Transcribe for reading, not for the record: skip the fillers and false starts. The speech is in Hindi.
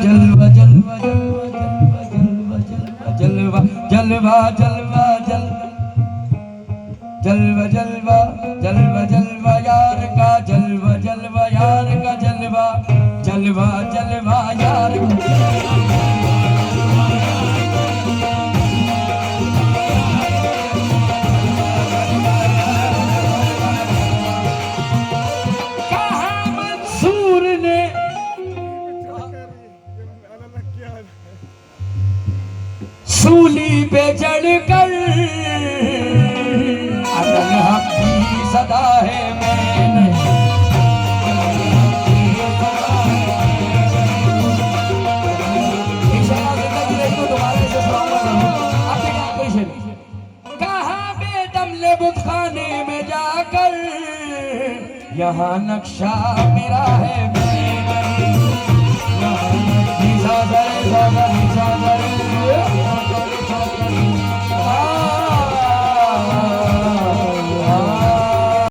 जलवा जलवा जलवा जलवा जलवा जलवा जलवा जलवा जलवा जलवा यार का जलवा जलवा यार का जलवा जलवा जलवा यार सूली पे चढ़कर अदल हक की सदा है मैंने तुम्हारे से कहा बेदम ले बुतखाने में जाकर यहाँ नक्शा मेरा है मैंने